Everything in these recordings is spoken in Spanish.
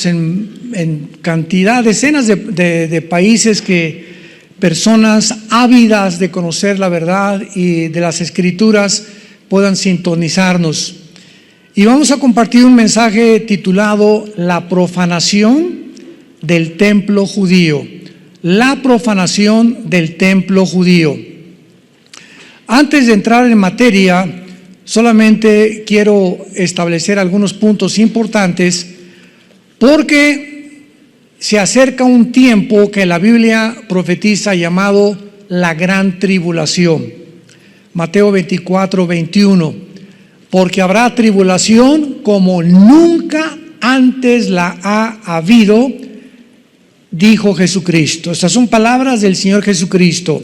en cantidad, decenas de países que personas ávidas de conocer la verdad y de las Escrituras puedan sintonizarnos. Y vamos a compartir un mensaje titulado La profanación del templo judío. La profanación del templo judío. Antes de entrar en materia, solamente quiero establecer algunos puntos importantes porque se acerca un tiempo que la Biblia profetiza llamado la gran tribulación. Mateo 24, 21. Porque habrá tribulación como nunca antes la ha habido, dijo Jesucristo. Estas son palabras del Señor Jesucristo.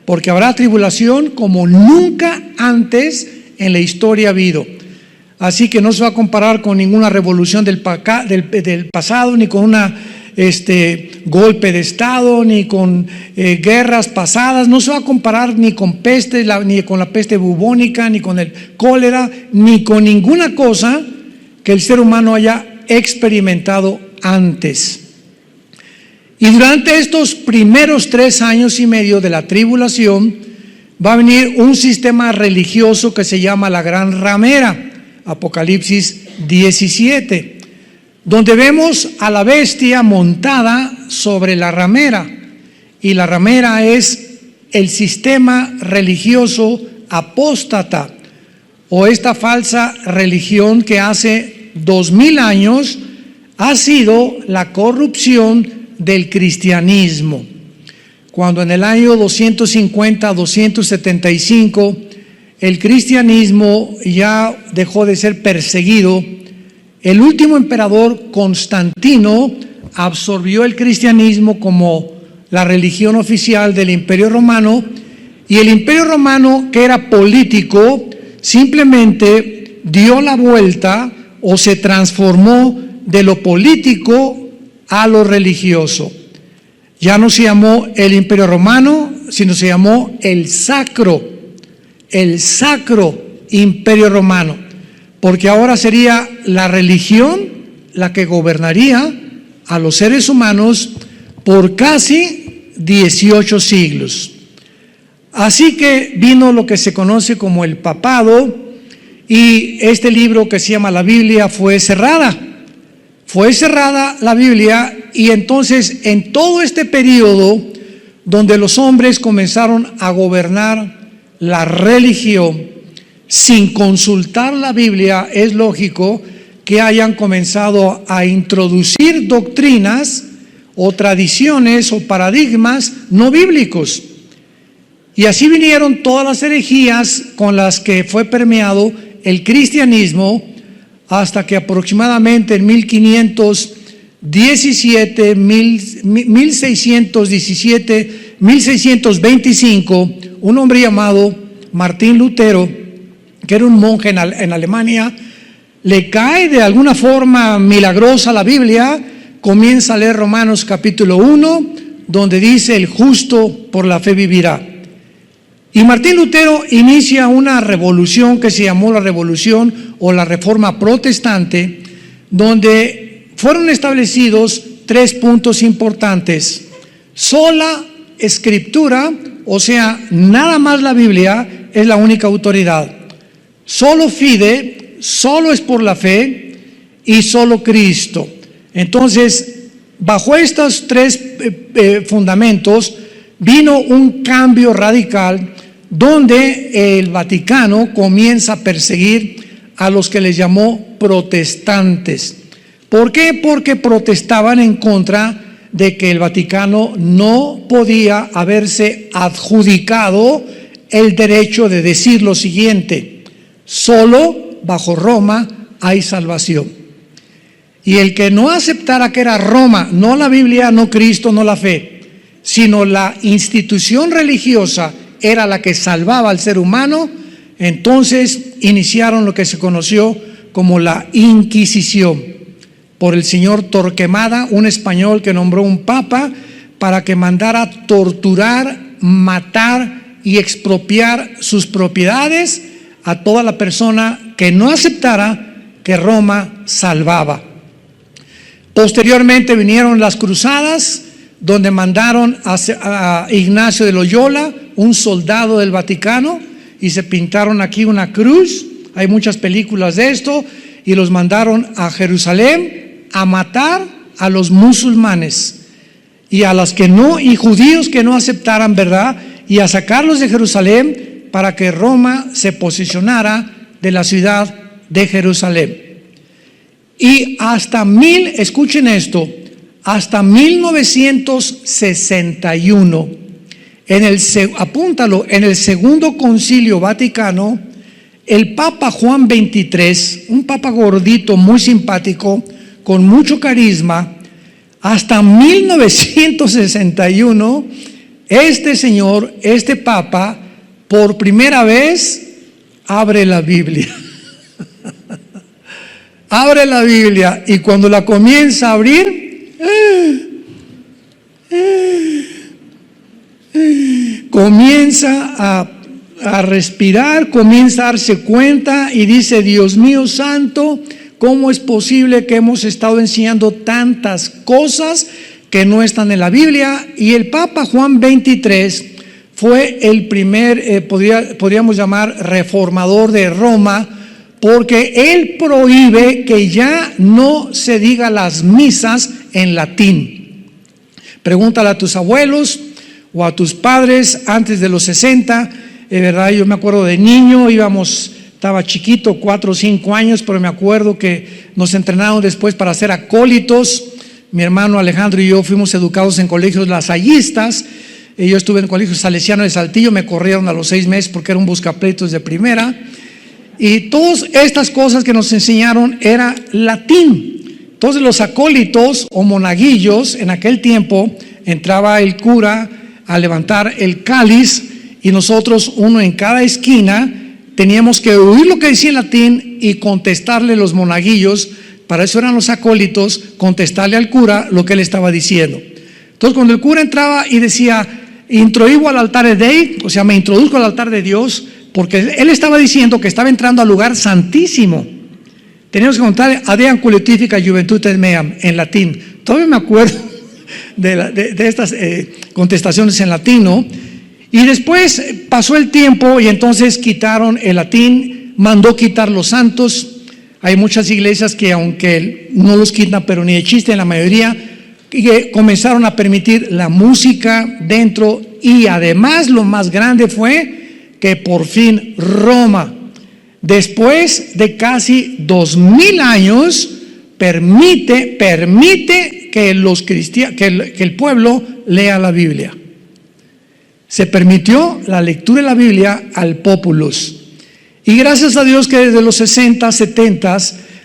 Porque habrá tribulación como nunca antes en la historia ha habido. Así que no se va a comparar con ninguna revolución del pasado, ni con una golpe de Estado, ni con guerras pasadas. No se va a comparar ni con peste, ni con la peste bubónica, ni con el cólera, ni con ninguna cosa que el ser humano haya experimentado antes. Y durante estos primeros 3 años y medio de la tribulación va a venir un sistema religioso que se llama la Gran Ramera, Apocalipsis 17, donde vemos a la bestia montada sobre la ramera. Y la ramera es el sistema religioso apóstata, o esta falsa religión que hace 2000 años ha sido la corrupción del cristianismo. Cuando en el año 250-275 el cristianismo ya dejó de ser perseguido, el último emperador Constantino absorbió el cristianismo como la religión oficial del Imperio Romano, y el Imperio Romano, que era político, simplemente dio la vuelta o se transformó de lo político a lo religioso. Ya no se llamó el Imperio Romano, sino se llamó el Sacro Imperio Romano, porque ahora sería la religión la que gobernaría a los seres humanos por casi 18 siglos. Así que vino lo que se conoce como el papado, y este libro que se llama la Biblia fue cerrada la Biblia. Y entonces en todo este periodo donde los hombres comenzaron a gobernar la religión sin consultar la Biblia, es lógico que hayan comenzado a introducir doctrinas o tradiciones o paradigmas no bíblicos. Y así vinieron todas las herejías con las que fue permeado el cristianismo, hasta que aproximadamente en 1625, un hombre llamado Martín Lutero, que era un monje en Alemania, le cae de alguna forma milagrosa la Biblia, comienza a leer Romanos capítulo 1, donde dice: el justo por la fe vivirá. Y Martín Lutero inicia una revolución que se llamó la Revolución o la Reforma Protestante, donde fueron establecidos 3 puntos importantes: sola escritura, o sea, nada más la Biblia es la única autoridad; solo fide, solo es por la fe; y solo Cristo. Entonces, bajo estos 3 fundamentos vino un cambio radical, donde el Vaticano comienza a perseguir a los que les llamó protestantes. ¿Por qué? Porque protestaban en contra de que el Vaticano no podía haberse adjudicado el derecho de decir lo siguiente: solo bajo Roma hay salvación. Y el que no aceptara que era Roma, no la Biblia, no Cristo, no la fe, sino la institución religiosa era la que salvaba al ser humano, entonces iniciaron lo que se conoció como la Inquisición, por el señor Torquemada, un español que nombró un papa para que mandara torturar, matar y expropiar sus propiedades a toda la persona que no aceptara que Roma salvaba. Posteriormente vinieron las cruzadas, donde mandaron a Ignacio de Loyola, un soldado del Vaticano, y se pintaron aquí una cruz. Hay muchas películas de esto, y los mandaron a Jerusalén a matar a los musulmanes y a los y judíos que no aceptaran, ¿verdad? Y a sacarlos de Jerusalén para que Roma se posicionara de la ciudad de Jerusalén. Y escuchen esto, hasta 1961, apúntalo, en el Segundo Concilio Vaticano, el Papa Juan XXIII, un papa gordito, muy simpático, con mucho carisma, hasta 1961, este papa, por primera vez, abre la Biblia. Abre la Biblia, y cuando la comienza a abrir, comienza a respirar, comienza a darse cuenta y dice: Dios mío santo, ¿cómo es posible que hemos estado enseñando tantas cosas que no están en la Biblia? Y el Papa Juan XXIII fue el primer, podríamos llamar, reformador de Roma, porque él prohíbe que ya no se diga las misas en latín. Pregúntale a tus abuelos o a tus padres antes de los 60, ¿verdad? Yo me acuerdo de niño, estaba chiquito, 4 o 5 años, pero me acuerdo que nos entrenaron después para ser acólitos. Mi hermano Alejandro y yo fuimos educados en colegios lasallistas. Yo estuve en el colegio salesiano de Saltillo, me corrieron a los 6 meses porque era un buscapleitos de primera. Y todas estas cosas que nos enseñaron era latín. Entonces los acólitos o monaguillos, en aquel tiempo entraba el cura a levantar el cáliz, y nosotros, uno en cada esquina, teníamos que oír lo que decía en latín y contestarle los monaguillos. Para eso eran los acólitos, contestarle al cura lo que él estaba diciendo. Entonces cuando el cura entraba y decía: introigo al altar Dei, o sea, me introduzco al altar de Dios, porque él estaba diciendo que estaba entrando al lugar santísimo. Teníamos que contar Adeam culetifica juventudes meam en latín. Todavía me acuerdo de estas contestaciones en latín, ¿no? Y después pasó el tiempo y entonces quitaron el latín, mandó quitar los santos. Hay muchas iglesias que, aunque no los quitan, pero ni de chiste, en la mayoría, que comenzaron a permitir la música dentro. Y además lo más grande fue que por fin Roma, después de casi 2000 años, permite que el pueblo lea la Biblia. Se permitió la lectura de la Biblia al populus. Y gracias a Dios que desde los 60, 70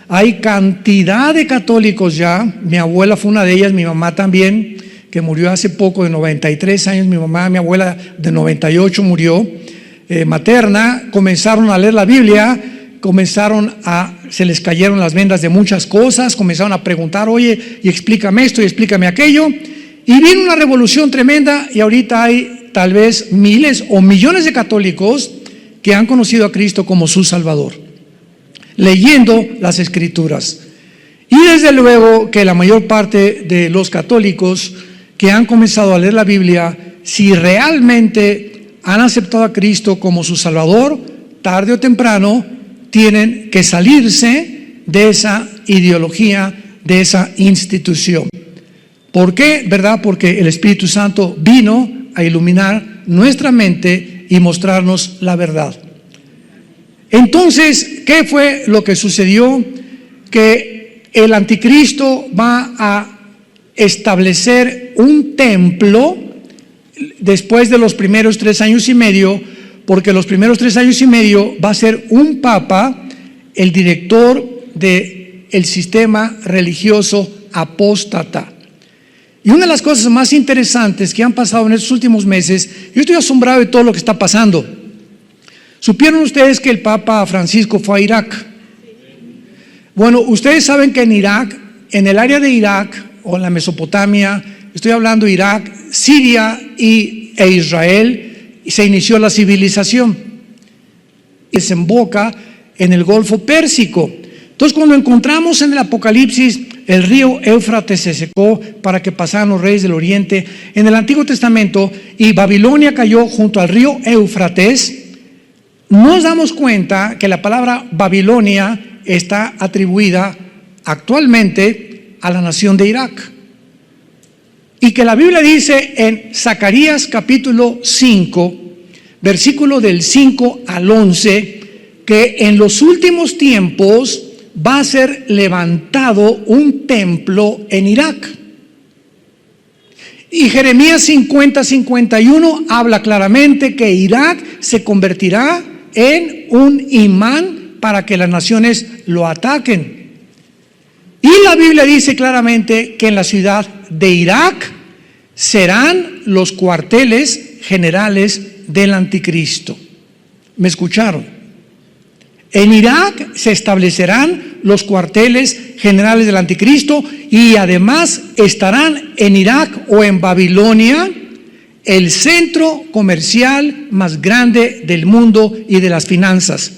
hay cantidad de católicos ya. Mi abuela fue una de ellas, mi mamá también, que murió hace poco, de 93 años. Mi abuela de 98 murió, materna. Comenzaron a leer la Biblia, se les cayeron las vendas de muchas cosas, comenzaron a preguntar: oye, y explícame esto y explícame aquello. Y vino una revolución tremenda, y ahorita hay tal vez miles o millones de católicos que han conocido a Cristo como su Salvador, leyendo las Escrituras. Y desde luego que la mayor parte de los católicos que han comenzado a leer la Biblia, si realmente han aceptado a Cristo como su Salvador, tarde o temprano tienen que salirse de esa ideología, de esa institución. ¿Por qué? ¿Verdad? Porque el Espíritu Santo vino a iluminar nuestra mente y mostrarnos la verdad. Entonces, ¿qué fue lo que sucedió? Que el anticristo va a establecer un templo después de los primeros 3 años y medio, porque los primeros 3 años y medio va a ser un papa el director del sistema religioso apóstata. Y una de las cosas más interesantes que han pasado en estos últimos meses, yo estoy asombrado de todo lo que está pasando. ¿Supieron ustedes que el Papa Francisco fue a Irak? Bueno, ustedes saben que en Irak, en el área de Irak o en la Mesopotamia, estoy hablando de Irak, Siria e Israel, se inició la civilización. Desemboca en el Golfo Pérsico. Entonces, cuando encontramos en el Apocalipsis el río Éufrates se secó para que pasaran los reyes del oriente en el Antiguo Testamento y Babilonia cayó junto al río Éufrates, nos damos cuenta que la palabra Babilonia está atribuida actualmente a la nación de Irak. Y que la Biblia dice en Zacarías capítulo 5, versículo del 5 al 11, que en los últimos tiempos va a ser levantado un templo en Irak. Y Jeremías 50-51 habla claramente que Irak se convertirá en un imán para que las naciones lo ataquen. Y la Biblia dice claramente que en la ciudad de Irak serán los cuarteles generales del anticristo. ¿Me escucharon? En Irak se establecerán los cuarteles generales del anticristo y además estarán en Irak o en Babilonia el centro comercial más grande del mundo y de las finanzas.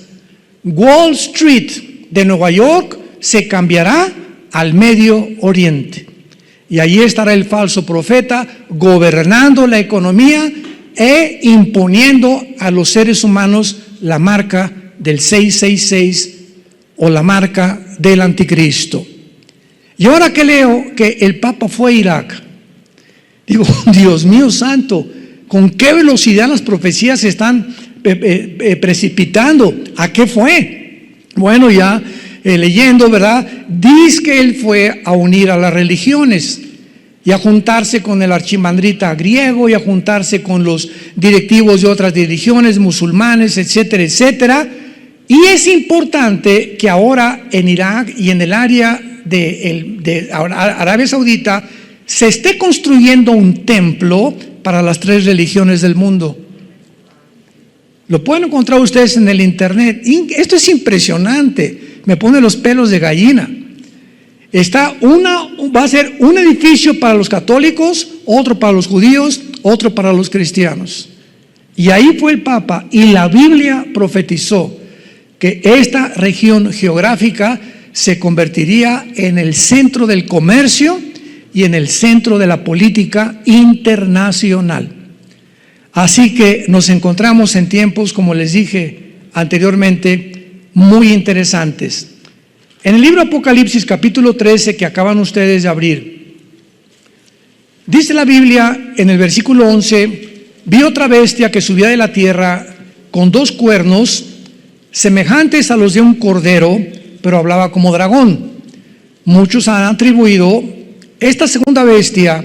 Wall Street de Nueva York se cambiará al Medio Oriente. Y allí estará el falso profeta gobernando la economía e imponiendo a los seres humanos la marca del 666 o la marca del anticristo. Y ahora que leo que el Papa fue a Irak, digo, Dios mío santo, ¿con qué velocidad las profecías se están precipitando? ¿A qué fue? Bueno, ya leyendo, ¿verdad? Dice que él fue a unir a las religiones y a juntarse con el archimandrita griego y a juntarse con los directivos de otras religiones, musulmanes, etcétera, etcétera. Y es importante que ahora en Irak y en el área de Arabia Saudita se esté construyendo un templo para las 3 religiones del mundo. Lo pueden encontrar ustedes en el internet. Esto es impresionante, me pone los pelos de gallina. Va a ser un edificio para los católicos, otro para los judíos, otro para los cristianos. Y ahí fue el Papa y la Biblia profetizó que esta región geográfica se convertiría en el centro del comercio y en el centro de la política internacional. Así que nos encontramos en tiempos, como les dije anteriormente, muy interesantes. En el libro Apocalipsis capítulo 13 que acaban ustedes de abrir, dice la Biblia en el versículo 11, vi otra bestia que subía de la tierra con 2 cuernos semejantes a los de un cordero, pero hablaba como dragón. Muchos han atribuido esta segunda bestia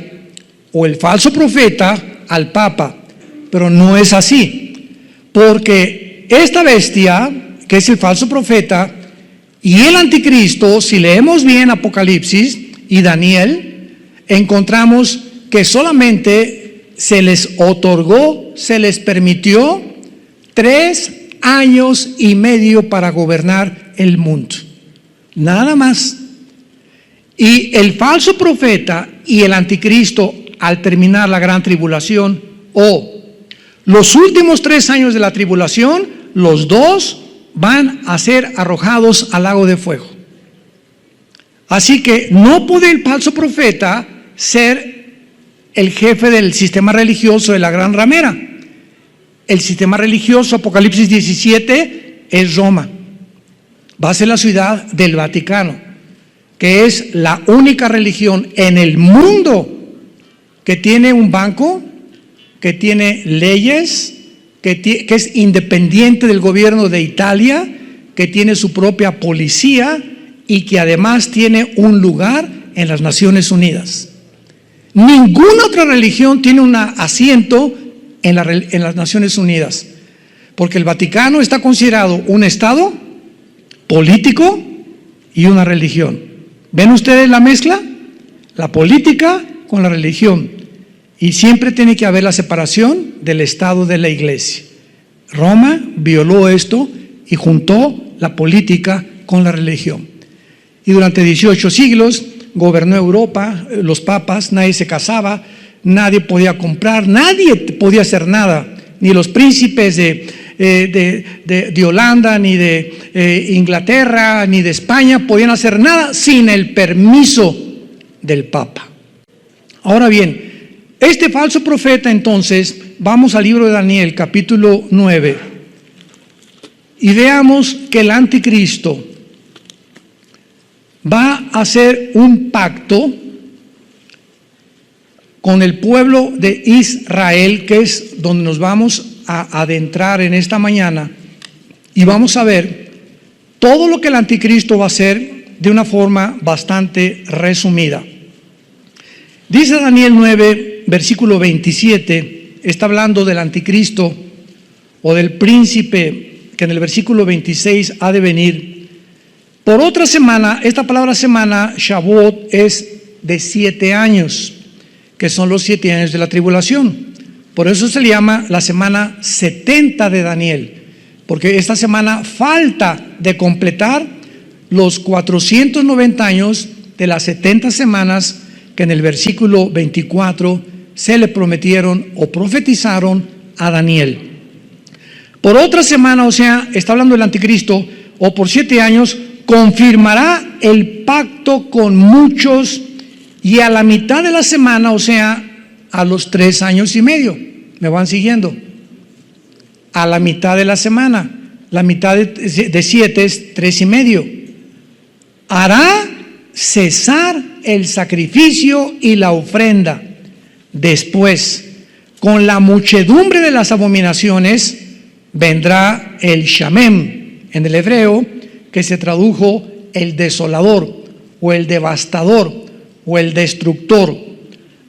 o el falso profeta al Papa, pero no es así, porque esta bestia, que es el falso profeta, y el anticristo, si leemos bien Apocalipsis y Daniel, encontramos que solamente se les otorgó, se les permitió 3 años y medio para gobernar el mundo, nada más. Y el falso profeta y el anticristo, al terminar la gran tribulación o los últimos 3 años de la tribulación, los 2 van a ser arrojados al lago de fuego. Así que no puede el falso profeta ser el jefe del sistema religioso de la gran ramera. El sistema religioso, Apocalipsis 17, es Roma. Va a ser la ciudad del Vaticano, que es la única religión en el mundo que tiene un banco, que tiene leyes, que es independiente del gobierno de Italia, que tiene su propia policía y que además tiene un lugar en las Naciones Unidas. Ninguna otra religión tiene un asiento en las Naciones Unidas, porque el Vaticano está considerado un estado político y una religión. ¿Ven ustedes la mezcla? La política con la religión. Y siempre tiene que haber la separación del Estado de la Iglesia. Roma violó esto y juntó la política con la religión. Y durante 18 siglos gobernó Europa, los papas, nadie se casaba, nadie podía comprar, nadie podía hacer nada, ni los príncipes de de Holanda, ni de Inglaterra, ni de España podían hacer nada sin el permiso del Papa. Ahora bien, este falso profeta, entonces, vamos al libro de Daniel, capítulo 9, y veamos que el anticristo va a hacer un pacto con el pueblo de Israel, que es donde nos vamos a adentrar en esta mañana, y vamos a ver todo lo que el anticristo va a hacer de una forma bastante resumida. Dice Daniel 9, versículo 27, está hablando del anticristo o del príncipe que en el versículo 26 ha de venir. Por otra semana, esta palabra semana, Shavuot, es de 7 años, que son los 7 años de la tribulación. Por eso se le llama la semana 70 de Daniel, porque esta semana falta de completar los 490 años de las 70 semanas que en el versículo 24 se le prometieron o profetizaron a Daniel. Por otra semana, o sea, está hablando del anticristo, o por 7 años, confirmará el pacto con muchos, y a la mitad de la semana, o sea, a los 3 años y medio, ¿me van siguiendo? A la mitad de la semana, la mitad de 7 es 3 y medio, hará cesar el sacrificio y la ofrenda. Después, con la muchedumbre de las abominaciones, vendrá el Shamem, en el hebreo, que se tradujo el desolador, o el devastador, o el destructor,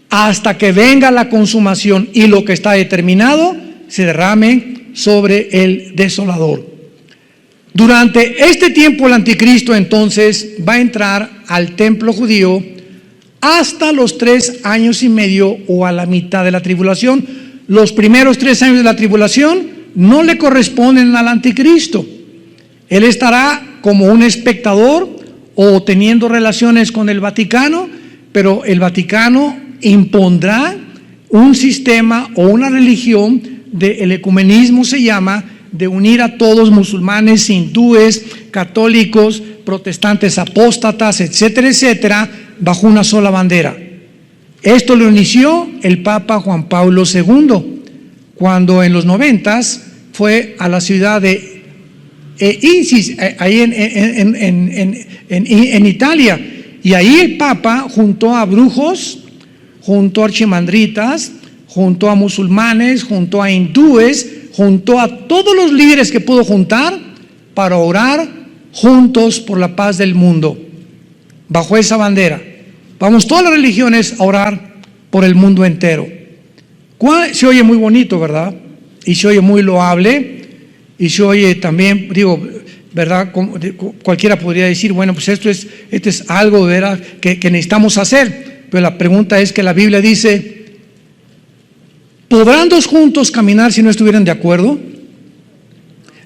hasta que venga la consumación y lo que está determinado se derrame sobre el desolador. Durante este tiempo el anticristo entonces va a entrar al templo judío hasta los 3 años y medio o a la mitad de la tribulación. Los primeros 3 años de la tribulación no le corresponden al anticristo. Él estará como un espectador o teniendo relaciones con el Vaticano, pero el Vaticano impondrá un sistema o una religión del ecumenismo, se llama, de unir a todos, musulmanes, hindúes, católicos, protestantes, apóstatas, etcétera, etcétera, bajo una sola bandera. Esto lo inició el Papa Juan Pablo II, cuando en los 90s fue a la ciudad de Isis, ahí en Italia, y ahí el Papa juntó a brujos, juntó a archimandritas, juntó a musulmanes, juntó a hindúes, juntó a todos los líderes que pudo juntar para orar juntos por la paz del mundo, bajo esa bandera. Vamos todas las religiones a orar por el mundo entero. Se oye muy bonito, ¿verdad? Y se oye muy loable, y se oye también, digo, ¿verdad? Cualquiera podría decir, bueno, pues esto es algo, ¿verdad?, que necesitamos hacer. Pero la pregunta es que la Biblia dice, ¿podrán 2 juntos caminar si no estuvieran de acuerdo?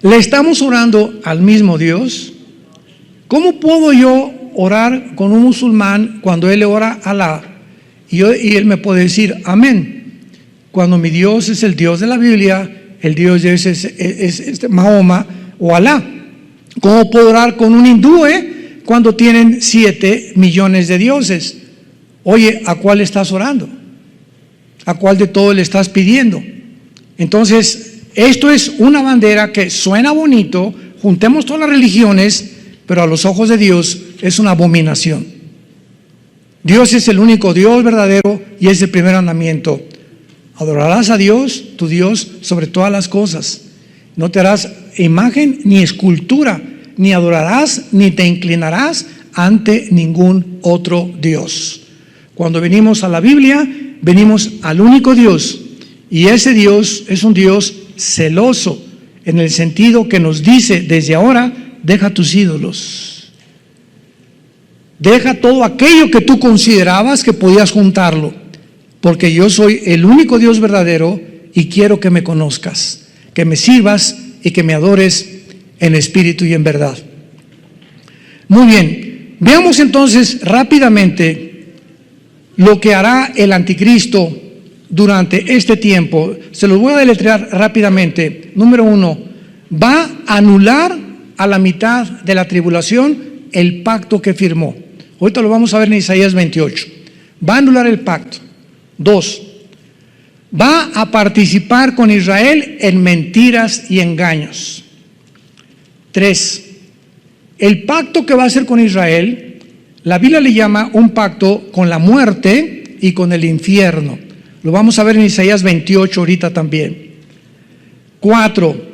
¿Le estamos orando al mismo Dios? ¿Cómo puedo yo orar con un musulmán cuando él le ora a Alá y él me puede decir amén, cuando mi Dios es el Dios de la Biblia, el Dios es Mahoma o Alá? ¿Cómo puedo orar con un hindú cuando tienen 7 millones de dioses? Oye, ¿a cuál estás orando? ¿A cuál de todos le estás pidiendo? Entonces, esto es una bandera que suena bonito, juntemos todas las religiones, pero a los ojos de Dios es una abominación. Dios es el único Dios verdadero y es el primer mandamiento. Adorarás a Dios, tu Dios, sobre todas las cosas. No te harás imagen ni escultura, ni adorarás, ni te inclinarás ante ningún otro Dios. Cuando venimos a la Biblia, venimos al único Dios, y ese Dios es un Dios celoso, en el sentido que nos dice desde ahora, deja tus ídolos, deja todo aquello que tú considerabas que podías juntarlo, porque yo soy el único Dios verdadero y quiero que me conozcas, que me sirvas y que me adores en espíritu y en verdad. Muy bien, veamos entonces rápidamente lo que hará el anticristo durante este tiempo. Se los voy a deletrear rápidamente. Número 1, va a anular a la mitad de la tribulación el pacto que firmó. Ahorita lo vamos a ver en Isaías 28. Va a anular el pacto. 2. Va a participar con Israel en mentiras y engaños. 3. El pacto que va a hacer con Israel, la Biblia le llama un pacto con la muerte y con el infierno. Lo vamos a ver en Isaías 28 ahorita también. 4.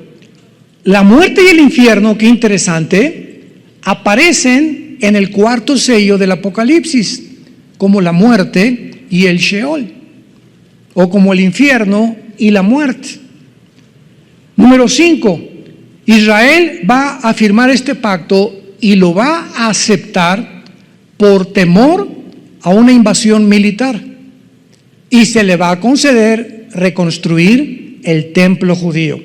La muerte y el infierno, qué interesante, aparecen en el cuarto sello del Apocalipsis, como la muerte y el Sheol, o como el infierno y la muerte. Número 5, Israel va a firmar este pacto y lo va a aceptar por temor a una invasión militar, y se le va a conceder reconstruir el templo judío.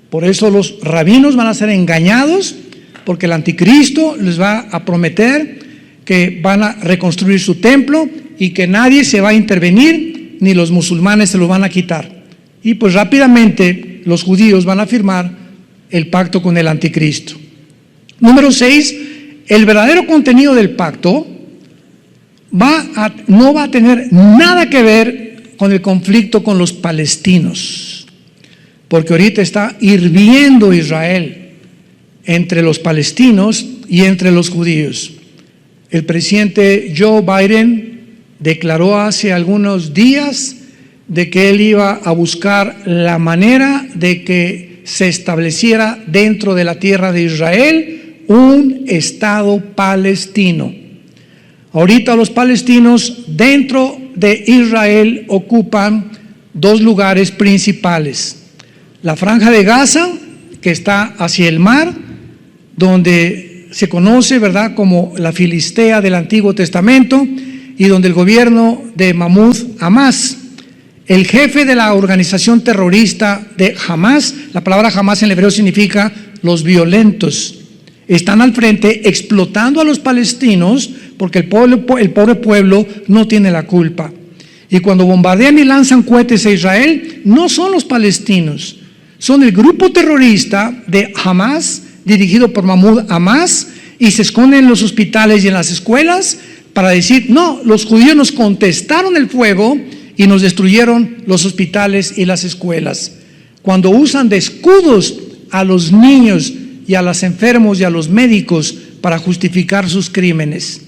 Por eso los rabinos van a ser engañados, porque el anticristo les va a prometer que van a reconstruir su templo y que nadie se va a intervenir, ni los musulmanes se lo van a quitar. Y pues rápidamente los judíos van a firmar el pacto con el anticristo. Número 6, el verdadero contenido del pacto no va a tener nada que ver con el conflicto con los palestinos, porque ahorita está hirviendo Israel entre los palestinos y entre los judíos. El presidente Joe Biden declaró hace algunos días de que él iba a buscar la manera de que se estableciera dentro de la tierra de Israel un Estado palestino. Ahorita los palestinos dentro de Israel ocupan dos lugares principales: la Franja de Gaza, que está hacia el mar, donde se conoce, ¿verdad?, como la Filistea del Antiguo Testamento, y donde el gobierno de Mahmoud Abbas, el jefe de la organización terrorista de Hamas, la palabra Hamas en hebreo significa los violentos, están al frente explotando a los palestinos porque el pobre pueblo no tiene la culpa. Y cuando bombardean y lanzan cohetes a Israel, no son los palestinos, son el grupo terrorista de Hamas, dirigido por Mahmoud Abbas, y se esconden en los hospitales y en las escuelas para decir: no, los judíos nos contestaron el fuego y nos destruyeron los hospitales y las escuelas. Cuando usan de escudos a los niños y a los enfermos y a los médicos para justificar sus crímenes.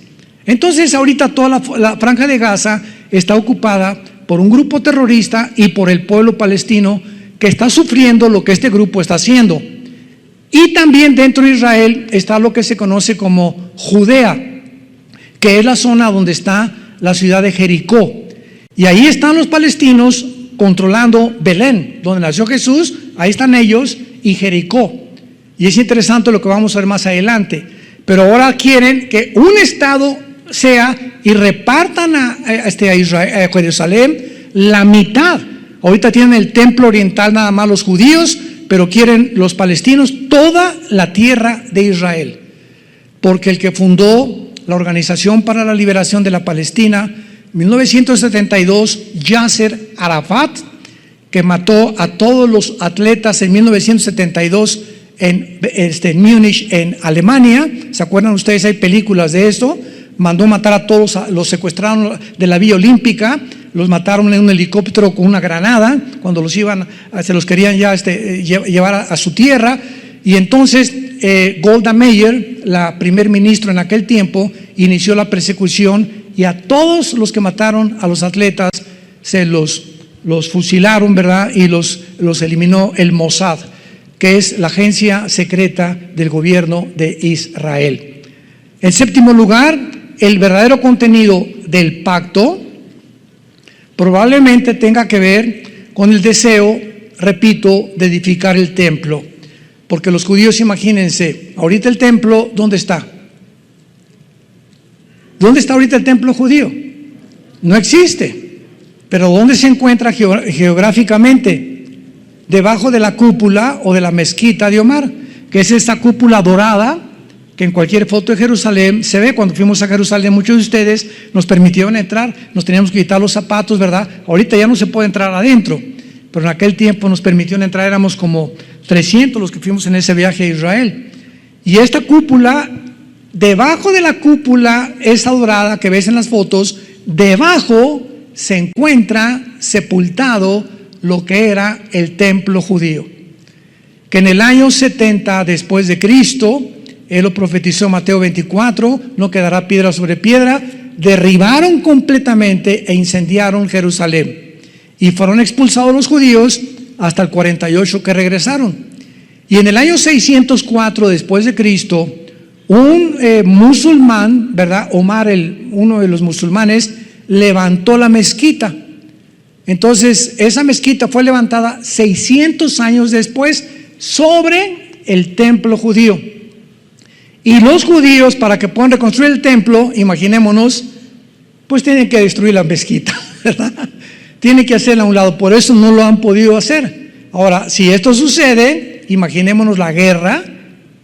Entonces ahorita toda la Franja de Gaza está ocupada por un grupo terrorista y por el pueblo palestino, que está sufriendo lo que este grupo está haciendo. Y también dentro de Israel está lo que se conoce como Judea, que es la zona donde está la ciudad de Jericó. Y ahí están los palestinos controlando Belén, donde nació Jesús. Ahí están ellos, y Jericó. Y es interesante lo que vamos a ver más adelante. Pero ahora quieren que un estado sea y repartan a Israel, a Jerusalén, la mitad. Ahorita tienen el templo oriental nada más los judíos, pero quieren los palestinos toda la tierra de Israel. Porque el que fundó la Organización para la Liberación de la Palestina, en 1972, Yasser Arafat, que mató a todos los atletas en 1972 en Múnich, en Alemania. ¿Se acuerdan ustedes? Hay películas de esto. Mandó matar a todos, los secuestraron de la Villa Olímpica, los mataron en un helicóptero con una granada, cuando los se los querían ya llevar a su tierra. Y entonces Golda Meir, la primer ministro en aquel tiempo, inició la persecución, y a todos los que mataron a los atletas se los fusilaron, ¿verdad? Y los eliminó el Mossad, que es la agencia secreta del gobierno de Israel. En séptimo lugar, el verdadero contenido del pacto probablemente tenga que ver con el deseo, repito, de edificar el templo. Porque los judíos, imagínense, ahorita el templo, ¿dónde está? ¿Dónde está ahorita el templo judío? No existe. Pero ¿dónde se encuentra geográficamente? Debajo de la cúpula o de la mezquita de Omar, que es esta cúpula dorada que en cualquier foto de Jerusalén se ve. Cuando fuimos a Jerusalén, muchos de ustedes nos permitieron entrar, nos teníamos que quitar los zapatos, ¿verdad? Ahorita ya no se puede entrar adentro, pero en aquel tiempo nos permitieron entrar, éramos como 300 los que fuimos en ese viaje a Israel. Y esta cúpula, debajo de la cúpula esa dorada que ves en las fotos, debajo se encuentra sepultado lo que era el templo judío, que en el año 70 después de Cristo, él lo profetizó en Mateo 24, no quedará piedra sobre piedra, derribaron completamente e incendiaron Jerusalén, y fueron expulsados los judíos hasta el 48 que regresaron. Y en el año 604 después de Cristo, un musulmán, ¿verdad? Omar, uno de los musulmanes, levantó la mezquita. Entonces esa mezquita fue levantada 600 años después sobre el templo judío. Y los judíos, para que puedan reconstruir el templo, imaginémonos, pues tienen que destruir la mezquita, ¿verdad? Tienen que hacerla a un lado, por eso no lo han podido hacer. Ahora, si esto sucede, imaginémonos la guerra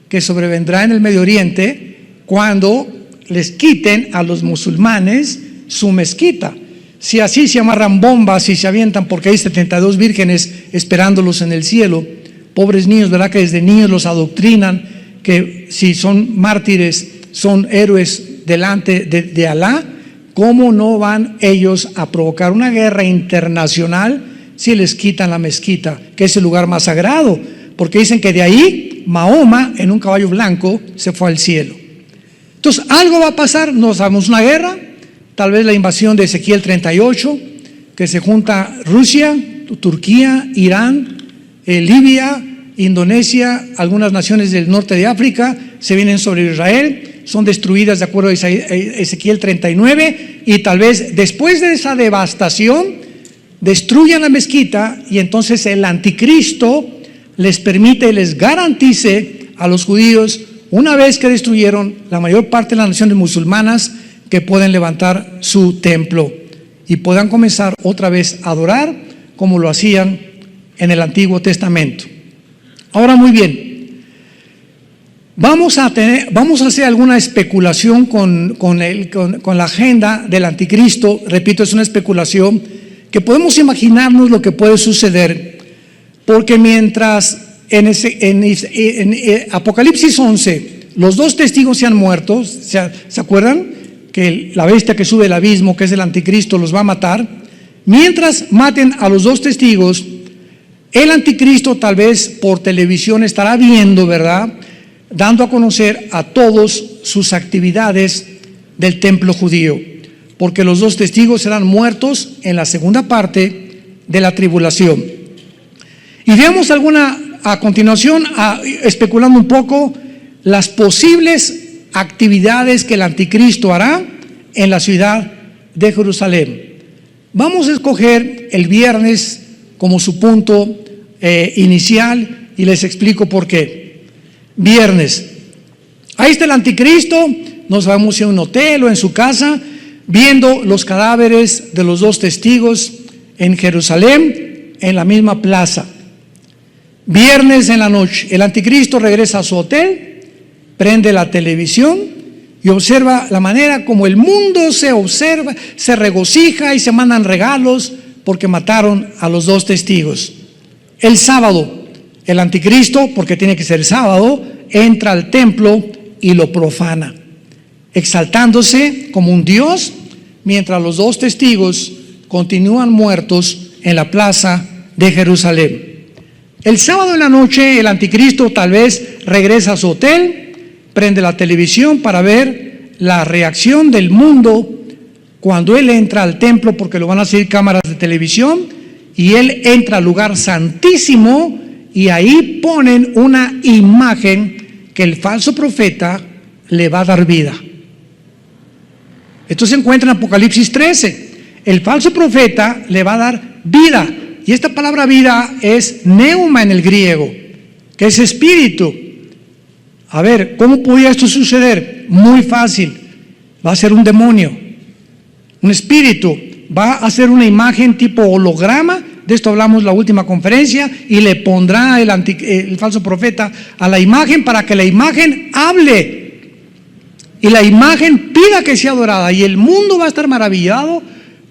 que sobrevendrá en el Medio Oriente cuando les quiten a los musulmanes su mezquita. Si así se amarran bombas y se avientan, porque hay 72 vírgenes esperándolos en el cielo, pobres niños, ¿verdad? Que desde niños los adoctrinan, que si son mártires, son héroes delante de Alá. ¿Cómo no van ellos a provocar una guerra internacional si les quitan la mezquita, que es el lugar más sagrado? Porque dicen que de ahí Mahoma en un caballo blanco se fue al cielo. Entonces algo va a pasar, no sabemos, una guerra, tal vez la invasión de Ezequiel 38, que se junta Rusia, Turquía, Irán, Libia, Indonesia, algunas naciones del norte de África, se vienen sobre Israel, son destruidas de acuerdo a Ezequiel 39, y tal vez después de esa devastación destruyan la mezquita, y entonces el anticristo les permite y les garantice a los judíos, una vez que destruyeron la mayor parte de las naciones musulmanas, que pueden levantar su templo y puedan comenzar otra vez a adorar como lo hacían en el Antiguo Testamento. Ahora, muy bien, vamos a hacer alguna especulación con la agenda del anticristo. Repito, es una especulación que podemos imaginarnos lo que puede suceder, porque mientras en Apocalipsis 11 los dos testigos se han muerto, ¿se acuerdan? Que la bestia que sube del abismo, que es el anticristo, los va a matar. Mientras maten a los dos testigos, el anticristo tal vez por televisión estará viendo, ¿verdad?, dando a conocer a todos sus actividades del templo judío, porque los dos testigos serán muertos en la segunda parte de la tribulación. Y veamos a continuación, especulando un poco, las posibles actividades que el anticristo hará en la ciudad de Jerusalén. Vamos a escoger el viernes como su punto inicial y les explico por qué. Viernes, ahí está el anticristo, no sabemos si en un hotel o en su casa, viendo los cadáveres de los dos testigos en Jerusalén, en la misma plaza. Viernes en la noche, el anticristo regresa a su hotel, prende la televisión y observa la manera como el mundo se regocija y se mandan regalos porque mataron a los dos testigos. El sábado, el anticristo, porque tiene que ser sábado, entra al templo y lo profana, exaltándose como un dios, mientras los dos testigos continúan muertos en la plaza de Jerusalén. El sábado en la noche, el anticristo tal vez regresa a su hotel, prende la televisión para ver la reacción del mundo cuando él entra al templo, porque lo van a seguir cámaras de televisión, y él entra al lugar santísimo y ahí ponen una imagen que el falso profeta le va a dar vida. Esto se encuentra en Apocalipsis 13. El falso profeta le va a dar vida, y esta palabra vida es neuma en el griego, que es espíritu. A ver, ¿cómo podía esto suceder? Muy fácil. Va a ser un demonio, un espíritu, va a hacer una imagen tipo holograma. De esto hablamos la última conferencia, y le pondrá el falso profeta a la imagen para que la imagen hable y la imagen pida que sea adorada, y el mundo va a estar maravillado,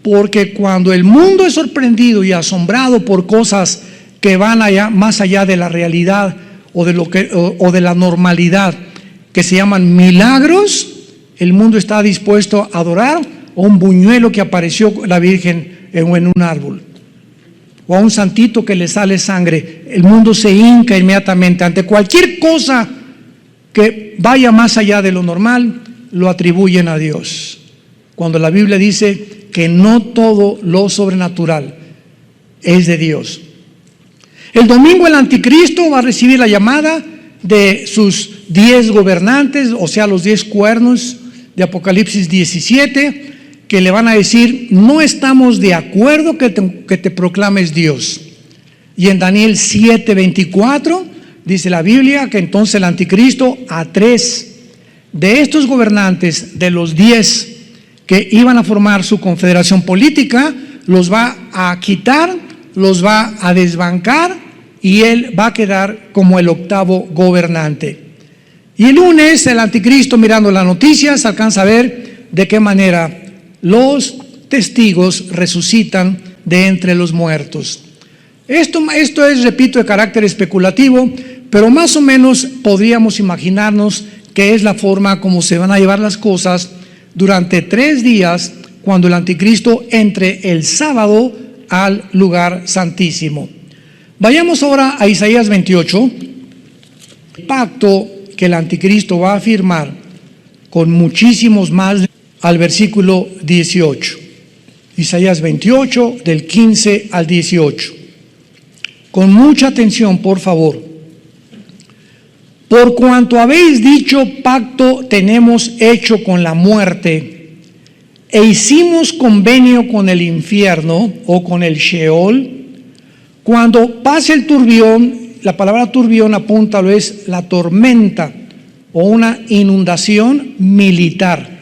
porque cuando el mundo es sorprendido y asombrado por cosas que van allá, más allá de la realidad o de la normalidad, que se llaman milagros. El mundo está dispuesto a adorar a un buñuelo que apareció la Virgen en un árbol, o a un santito que le sale sangre. El mundo se hinca inmediatamente ante cualquier cosa que vaya más allá de lo normal, lo atribuyen a Dios, cuando la Biblia dice que no todo lo sobrenatural es de Dios. El domingo el anticristo va a recibir la llamada de sus 10 gobernantes, o sea, los 10 cuernos de Apocalipsis 17, que le van a decir: no estamos de acuerdo que te proclames Dios. Y en Daniel 7:24 dice la Biblia que entonces el anticristo a 3 de estos gobernantes, de los 10 que iban a formar su confederación política, los va a quitar, los va a desbancar, y él va a quedar como el 8º gobernante. Y el lunes el anticristo, mirando las noticias, alcanza a ver de qué manera los testigos resucitan de entre los muertos. Esto es, repito, de carácter especulativo, pero más o menos podríamos imaginarnos que es la forma como se van a llevar las cosas durante 3 días, cuando el anticristo entre el sábado al lugar santísimo. Vayamos ahora a Isaías 28, el pacto que el anticristo va a firmar con muchísimos más, al versículo 18. Isaías 28, del 15 al 18. Con mucha atención, por favor. Por cuanto habéis dicho: pacto tenemos hecho con la muerte, e hicimos convenio con el infierno, o con el Sheol. Cuando pase el turbión, la palabra turbión apunta a lo es la tormenta o una inundación militar.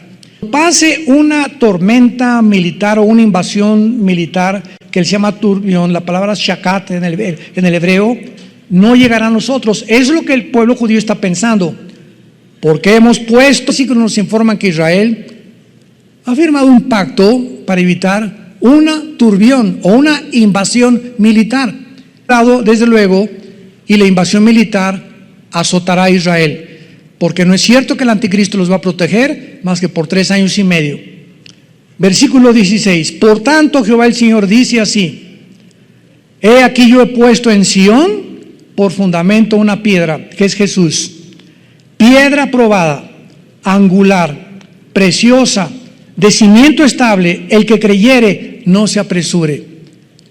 Pase una tormenta militar o una invasión militar que se llama turbión, la palabra shakat en el hebreo, no llegará a nosotros. Es lo que el pueblo judío está pensando, porque hemos puesto, así que nos informan que Israel ha firmado un pacto para evitar una turbión o una invasión militar. Desde luego, y la invasión militar azotará a Israel, porque no es cierto que el anticristo los va a proteger más que por 3 años y medio. Versículo 16. Por tanto, Jehová el Señor dice así: he aquí yo he puesto en Sión por fundamento una piedra, que es Jesús, piedra probada, angular, preciosa, de cimiento estable. El que creyere no se apresure.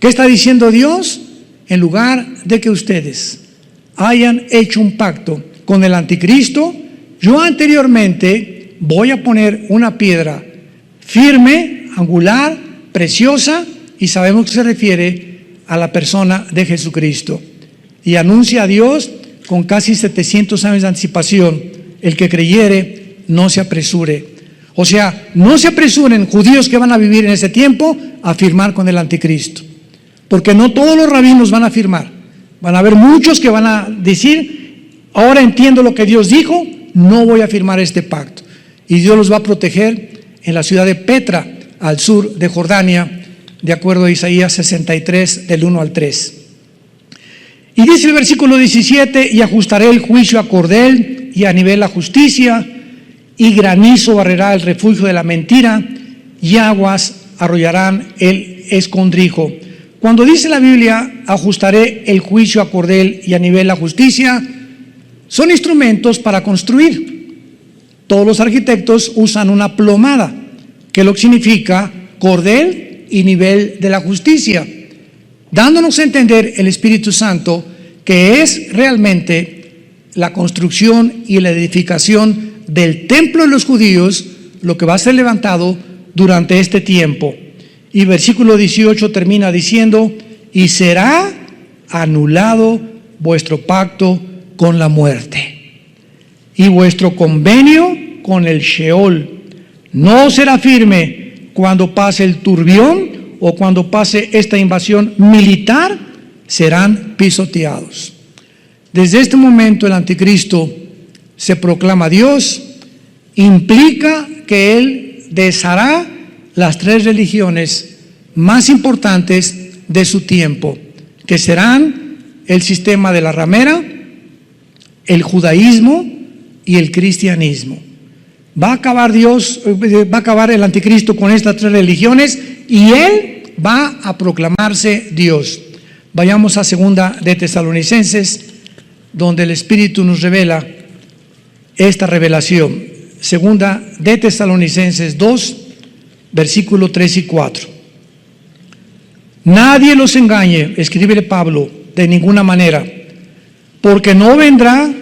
¿Qué está diciendo Dios? En lugar de que ustedes hayan hecho un pacto con el anticristo, yo anteriormente voy a poner una piedra firme, angular, preciosa, y sabemos que se refiere a la persona de Jesucristo. Y anuncia a Dios con casi 700 años de anticipación: el que creyere no se apresure. O sea, no se apresuren, judíos que van a vivir en ese tiempo, a firmar con el anticristo, porque no todos los rabinos van a firmar. Van a haber muchos que van a decir: ahora entiendo lo que Dios dijo, no voy a firmar este pacto. Y Dios los va a proteger en la ciudad de Petra, al sur de Jordania, de acuerdo a Isaías 63, del 1 al 3. Y dice el versículo 17: y ajustaré el juicio a cordel y a nivel la justicia, y granizo barrerá el refugio de la mentira, y aguas arrollarán el escondrijo. Cuando dice la Biblia: ajustaré el juicio a cordel y a nivel la justicia, son instrumentos para construir. Todos los arquitectos usan una plomada, que lo que significa cordel y nivel de la justicia, dándonos a entender el Espíritu Santo que es realmente la construcción y la edificación del templo de los judíos lo que va a ser levantado durante este tiempo. Y versículo 18 termina diciendo: y será anulado vuestro pacto con la muerte y vuestro convenio con el Sheol. No será firme cuando pase el turbión o cuando pase esta invasión militar, serán pisoteados. Desde este momento el anticristo se proclama Dios, implica que él deshará las 3 religiones más importantes de su tiempo, que serán el sistema de la ramera, el judaísmo y el cristianismo. Va a acabar el anticristo con estas tres religiones y él va a proclamarse Dios. Vayamos a 2 de Tesalonicenses, donde el Espíritu nos revela esta revelación. 2 de Tesalonicenses 2, versículos 3 y 4. Nadie los engañe, escribe Pablo, de ninguna manera, porque no vendrá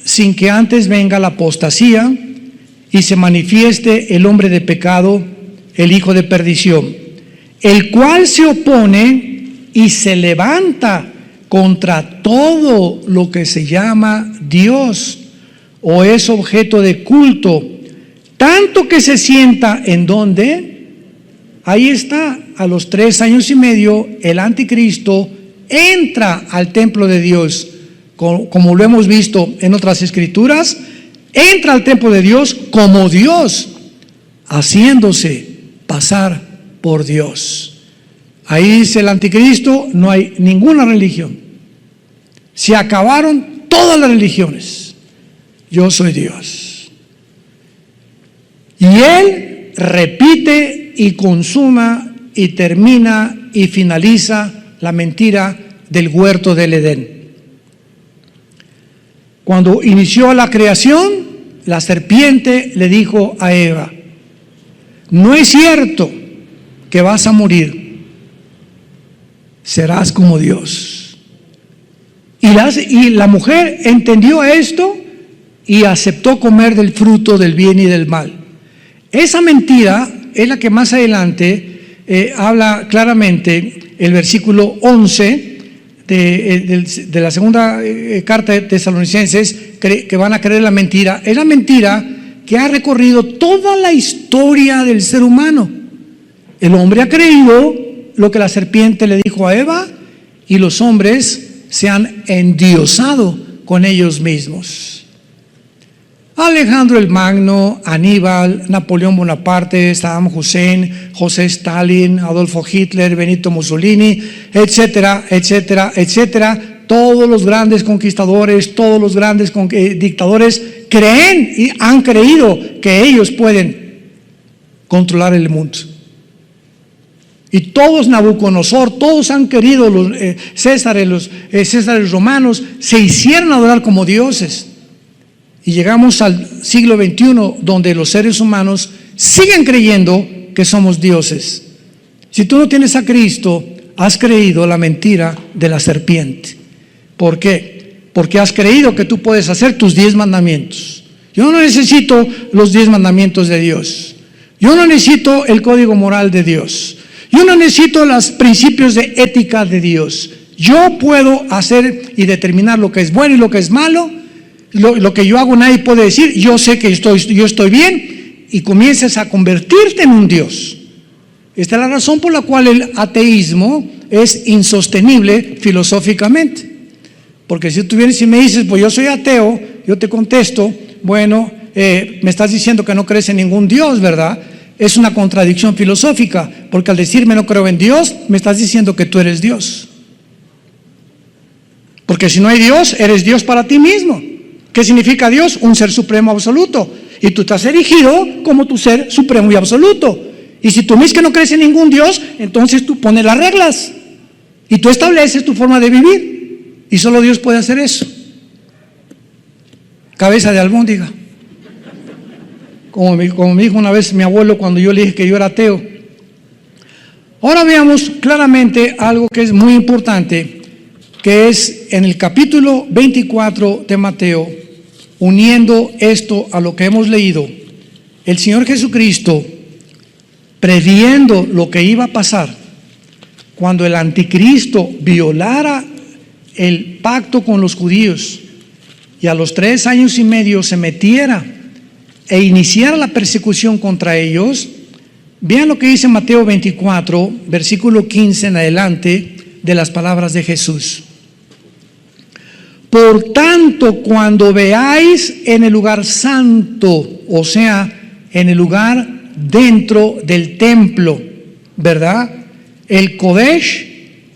sin que antes venga la apostasía y se manifieste el hombre de pecado, el hijo de perdición, el cual se opone y se levanta contra todo lo que se llama Dios o es objeto de culto, tanto que se sienta en donde, ahí está, a los 3 años y medio, el anticristo entra al templo de Dios, como lo hemos visto en otras escrituras, entra al templo de Dios como Dios, haciéndose pasar por Dios. Ahí dice el anticristo, no hay ninguna religión. Se acabaron todas las religiones. Yo soy Dios. Y él repite y consuma y termina y finaliza la mentira del huerto del Edén. Cuando inició la creación, la serpiente le dijo a Eva: no es cierto que vas a morir, serás como Dios. Y la mujer entendió esto y aceptó comer del fruto del bien y del mal. Esa mentira es la que más adelante habla claramente el versículo 11 de la segunda carta de Tesalonicenses, que van a creer la mentira. Es la mentira que ha recorrido toda la historia del ser humano. El hombre ha creído lo que la serpiente le dijo a Eva y los hombres se han endiosado con ellos mismos. Alejandro el Magno, Aníbal, Napoleón Bonaparte, Saddam Hussein, José Stalin, Adolfo Hitler, Benito Mussolini, etcétera, etcétera, etcétera. Todos los grandes conquistadores, todos los grandes dictadores creen y han creído que ellos pueden controlar el mundo. Y todos, Nabucodonosor, todos han querido, los Césares romanos, se hicieron adorar como dioses. Y llegamos al siglo XXI, donde los seres humanos siguen creyendo que somos dioses. Si tú no tienes a Cristo, has creído la mentira de la serpiente. ¿Por qué? Porque has creído que tú puedes hacer tus 10 mandamientos. Yo no necesito los 10 mandamientos de Dios. Yo no necesito el código moral de Dios. Yo no necesito los principios de ética de Dios. Yo puedo hacer y determinar lo que es bueno y lo que es malo. Lo que yo hago nadie puede decir. Yo sé que yo estoy bien, y comienzas a convertirte en un Dios. Esta es la razón por la cual el ateísmo es insostenible filosóficamente. Porque si tú vienes y me dices, pues yo soy ateo, yo te contesto, bueno, me estás diciendo que no crees en ningún Dios, ¿verdad? Es una contradicción filosófica, porque al decirme no creo en Dios, me estás diciendo que tú eres Dios. Porque si no hay Dios, eres Dios para ti mismo. ¿Qué significa Dios? Un ser supremo absoluto. Y tú estás erigido como tu ser supremo y absoluto. Y si tú mismo que no crees en ningún Dios, entonces tú pones las reglas y tú estableces tu forma de vivir. Y solo Dios puede hacer eso. Cabeza de albóndiga. Como me dijo una vez mi abuelo cuando yo le dije que yo era ateo. Ahora veamos claramente algo que es muy importante, que es en el capítulo 24 de Mateo, uniendo esto a lo que hemos leído. El Señor Jesucristo, previendo lo que iba a pasar cuando el anticristo violara el pacto con los judíos y a los 3 años y medio se metiera e iniciara la persecución contra ellos. Vean lo que dice Mateo 24, versículo 15 en adelante, de las palabras de Jesús. Por tanto, cuando veáis en el lugar santo, o sea, en el lugar dentro del templo, ¿verdad? El Kodesh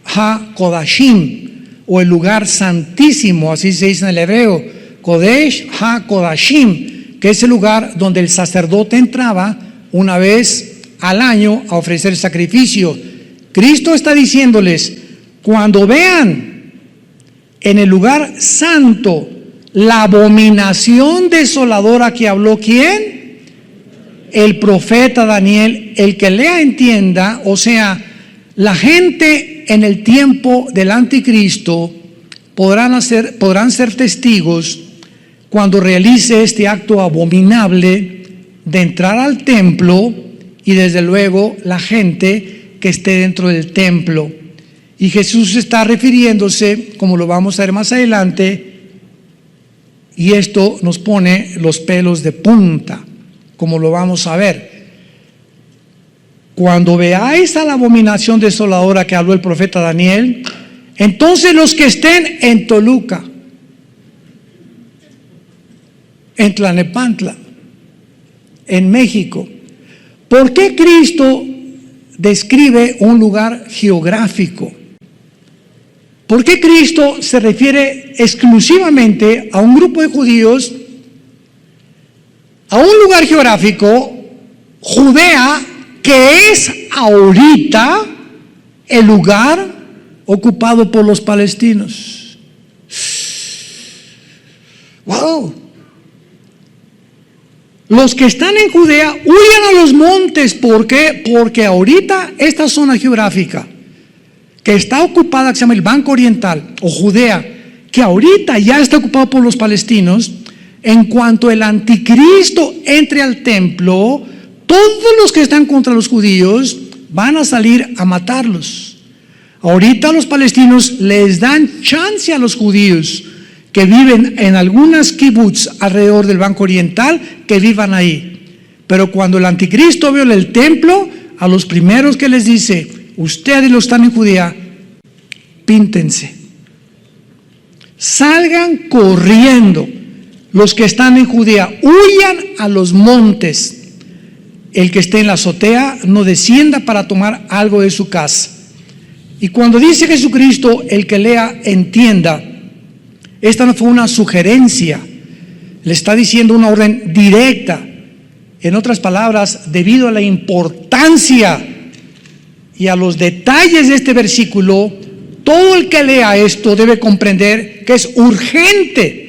HaKodashim, o el lugar santísimo, así se dice en el hebreo, Kodesh HaKodashim, que es el lugar donde el sacerdote entraba una vez al año a ofrecer sacrificio. Cristo está diciéndoles, cuando vean en el lugar santo la abominación desoladora que habló, ¿quién? El profeta Daniel. El que lea entienda, o sea, la gente en el tiempo del anticristo podrán ser testigos cuando realice este acto abominable de entrar al templo, y desde luego la gente que esté dentro del templo. Y Jesús está refiriéndose, como lo vamos a ver más adelante, y esto nos pone los pelos de punta, como lo vamos a ver. Cuando veáis a la abominación desoladora que habló el profeta Daniel, entonces los que estén en Toluca, en Tlalnepantla, en México. ¿Por qué Cristo describe un lugar geográfico? ¿Por qué Cristo se refiere exclusivamente a un grupo de judíos, a un lugar geográfico, Judea, que es ahorita el lugar ocupado por los palestinos? ¡Wow! Los que están en Judea huyan a los montes. ¿Por qué? Porque ahorita esta zona geográfica que está ocupada, que se llama el Banco Oriental o Judea, que ahorita ya está ocupado por los palestinos, en cuanto el anticristo entre al templo, todos los que están contra los judíos van a salir a matarlos. Ahorita los palestinos les dan chance a los judíos que viven en algunas kibbutz alrededor del Banco Oriental, que vivan ahí. Pero cuando el anticristo viola el templo, a los primeros que les dice, ustedes los están en Judea, píntense, salgan corriendo. Los que están en Judea, huyan a los montes. El que esté en la azotea no descienda para tomar algo de su casa. Y cuando dice Jesucristo, el que lea entienda, esta no fue una sugerencia, le está diciendo una orden directa. En otras palabras, debido a la importancia y a los detalles de este versículo, todo el que lea esto debe comprender que es urgente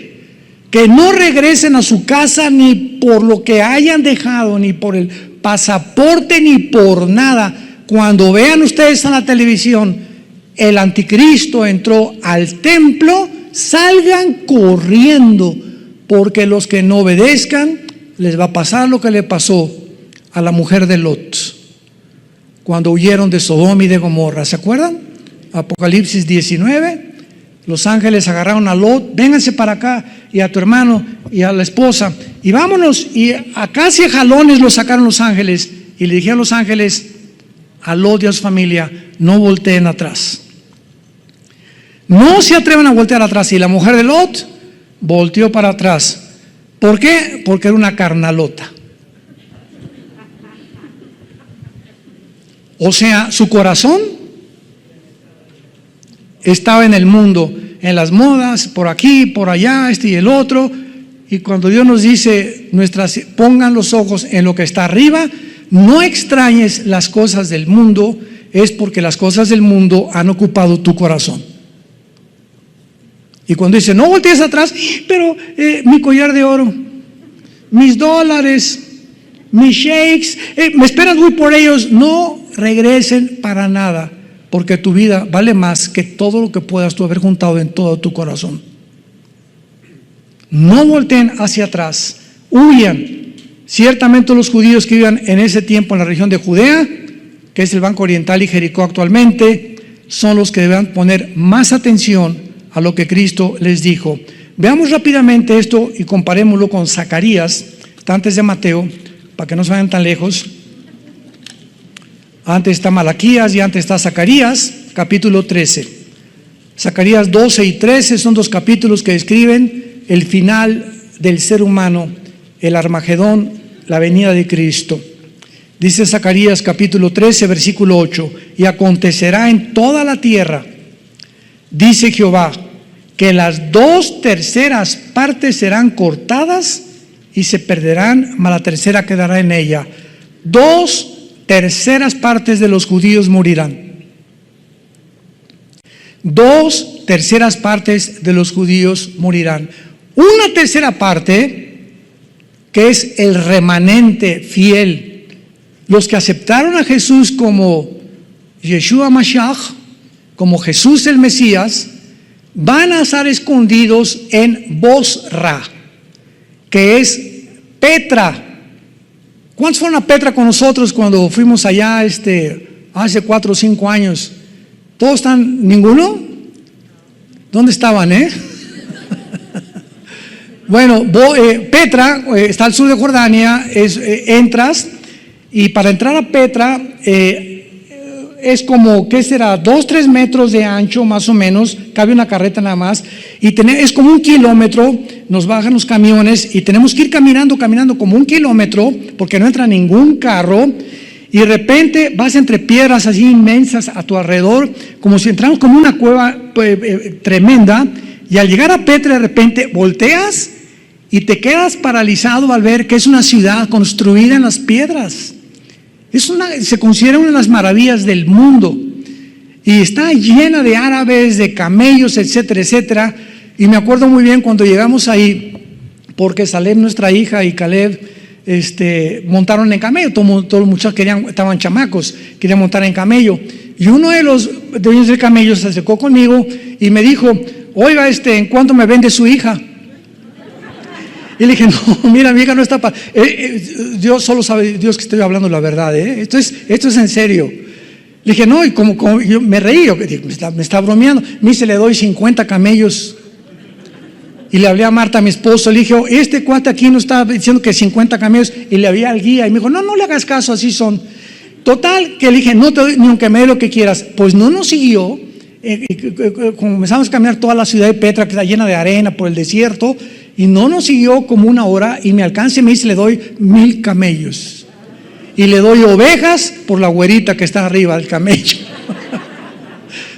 que no regresen a su casa ni por lo que hayan dejado, ni por el pasaporte, ni por nada. Cuando vean ustedes en la televisión, el anticristo entró al templo, salgan corriendo, porque los que no obedezcan les va a pasar lo que le pasó a la mujer de Lot cuando huyeron de Sodoma y de Gomorra. ¿Se acuerdan? Apocalipsis 19, los ángeles agarraron a Lot, vénganse para acá, y a tu hermano y a la esposa, y vámonos, y a casi jalones los sacaron los ángeles, y le dijeron a los ángeles, a Lot y a su familia, no volteen atrás. No se atrevan a voltear atrás. Y la mujer de Lot volteó para atrás. ¿Por qué? Porque era una carnalota. O sea, su corazón estaba en el mundo, en las modas, por aquí, por allá, este y el otro. Y cuando Dios nos dice, pongan los ojos en lo que está arriba, no extrañes las cosas del mundo, es porque las cosas del mundo han ocupado tu corazón. Y cuando dice, no voltees atrás, pero mi collar de oro, mis dólares, mis shakes, me esperas, voy por ellos. No regresen para nada, porque tu vida vale más que todo lo que puedas tú haber juntado en todo tu corazón. No volteen hacia atrás, huyan. Ciertamente los judíos que vivían en ese tiempo en la región de Judea, que es el Banco Oriental y Jericó actualmente, son los que deben poner más atención a lo que Cristo les dijo. Veamos rápidamente esto y comparémoslo con Zacarías, está antes de Mateo, para que no se vayan tan lejos. Antes está Malaquías y antes está Zacarías, capítulo 13. Zacarías 12 y 13 son dos capítulos que describen el final del ser humano, el Armagedón, la venida de Cristo. Dice Zacarías capítulo 13, versículo 8, y acontecerá en toda la tierra, dice Jehová, que las 2/3 partes serán cortadas y se perderán, mas la tercera quedará en ella. 2/3 partes de los judíos morirán. 2/3 partes de los judíos morirán. 1/3 parte, que es el remanente fiel, los que aceptaron a Jesús como Yeshua Mashiach, como Jesús el Mesías, van a estar escondidos en Bosra, que es Petra. ¿Cuántos fueron a Petra con nosotros cuando fuimos allá hace 4 o 5 años? ¿Todos están? ¿Ninguno? ¿Dónde estaban, Bueno, Petra está al sur de Jordania. Entras, y para entrar a Petra es como, ¿qué será? 2-3 metros de ancho más o menos, cabe una carreta nada más, y es como 1 kilómetro. Nos bajan los camiones y tenemos que ir caminando como 1 kilómetro, porque no entra ningún carro, y de repente vas entre piedras así inmensas a tu alrededor, como si entramos como una cueva tremenda, y al llegar a Petra de repente volteas y te quedas paralizado al ver que es una ciudad construida en las piedras. Se considera una de las maravillas del mundo, y está llena de árabes, de camellos, etcétera, etcétera. Y me acuerdo muy bien cuando llegamos ahí, porque Salem, nuestra hija, y Caleb montaron en camello. Todos los muchachos estaban chamacos, querían montar en camello, y uno de los dueños del camello se acercó conmigo y me dijo: oiga, ¿en cuánto me vende su hija? Y le dije: no, mira, mi hija no está para... Dios solo sabe, Dios, que estoy hablando la verdad, esto es en serio. Le dije: no, y como yo me reí, me está bromeando. Me dice: le doy 50 camellos. Y le hablé a Marta, mi esposo, le dije: este cuate aquí no está diciendo que 50 camellos, y le hablé al guía y me dijo: no le hagas caso, así son. Total, que le dije: no te doy ni aunque me dé lo que quieras. Pues no nos siguió. Comenzamos a caminar toda la ciudad de Petra, que está llena de arena por el desierto, y no nos siguió como 1 hora, y me alcanza y me dice: le doy 1000 camellos, y le doy ovejas por la güerita que está arriba del camello.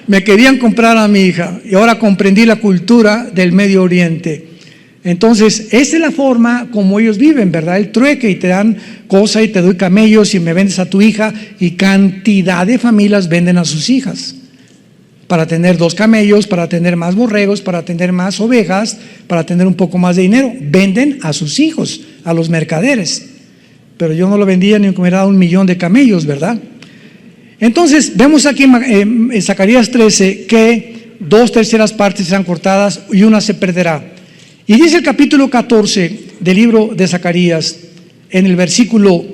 Me querían comprar a mi hija, y ahora comprendí la cultura del Medio Oriente. Entonces, esa es la forma como ellos viven, ¿verdad? El trueque, y te dan cosas, y te doy camellos, y me vendes a tu hija, y cantidad de familias venden a sus hijas para tener 2 camellos, para tener más borregos, para tener más ovejas, para tener un poco más de dinero. Venden a sus hijos, a los mercaderes. Pero yo no lo vendía ni aunque me hubiera dado 1,000,000 de camellos, ¿verdad? Entonces, vemos aquí en Zacarías 13 que 2/3 partes serán cortadas y 1 se perderá. Y dice el capítulo 14 del libro de Zacarías, en el versículo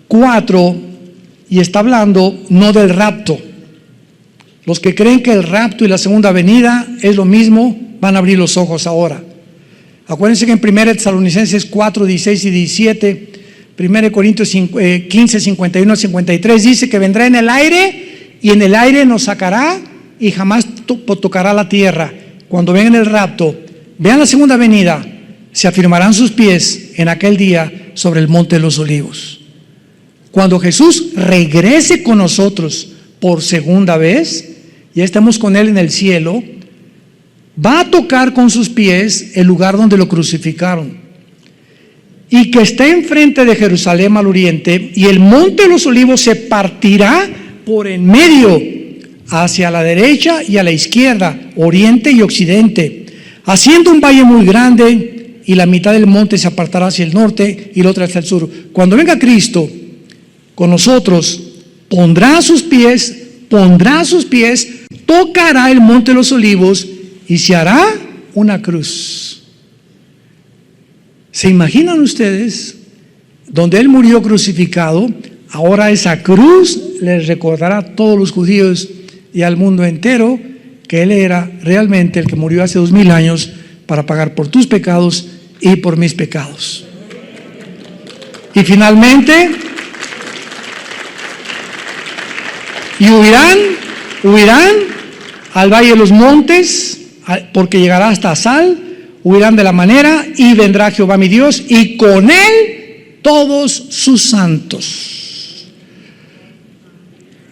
4, y está hablando no del rapto. Los que creen que el rapto y la segunda venida es lo mismo, van a abrir los ojos ahora. Acuérdense que en 1 Tesalonicenses 4, 16 y 17, 1 Corintios 15, 51 a 53, dice que vendrá en el aire, y en el aire nos sacará, y jamás tocará la tierra. Cuando venga el rapto, vean la segunda venida, se afirmarán sus pies en aquel día sobre el monte de los olivos. Cuando Jesús regrese con nosotros por segunda vez, ya estamos con Él en el cielo, va a tocar con sus pies el lugar donde lo crucificaron, y que está enfrente de Jerusalén al oriente, y el monte de los olivos se partirá por en medio, hacia la derecha y a la izquierda, oriente y occidente, haciendo un valle muy grande, y la mitad del monte se apartará hacia el norte y la otra hacia el sur. Cuando venga Cristo con nosotros, pondrá sus pies, tocará el monte de los olivos, y se hará una cruz. ¿Se imaginan ustedes? Donde Él murió crucificado, ahora esa cruz les recordará a todos los judíos y al mundo entero que Él era realmente el que murió hace 2000 años para pagar por tus pecados y por mis pecados. Y finalmente, y huirán al valle de los montes, porque llegará hasta Sal, huirán de la manera, y vendrá Jehová mi Dios, y con Él todos sus santos.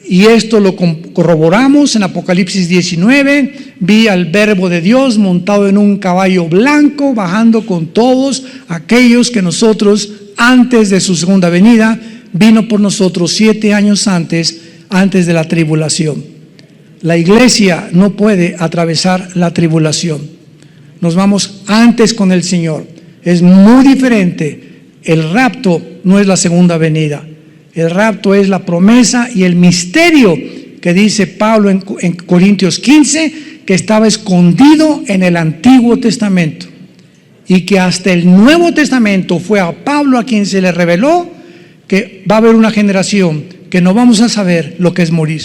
Y esto lo corroboramos en Apocalipsis 19. Vi al Verbo de Dios montado en un caballo blanco, bajando con todos aquellos que nosotros, antes de su segunda venida, vino por nosotros 7 años antes de la tribulación. La iglesia no puede atravesar la tribulación. Nos vamos antes con el Señor. Es muy diferente. El rapto no es la segunda venida. El rapto es la promesa y el misterio que dice Pablo en Corintios 15, que estaba escondido en el Antiguo Testamento y que hasta el Nuevo Testamento fue a Pablo a quien se le reveló que va a haber una generación que no vamos a saber lo que es morir.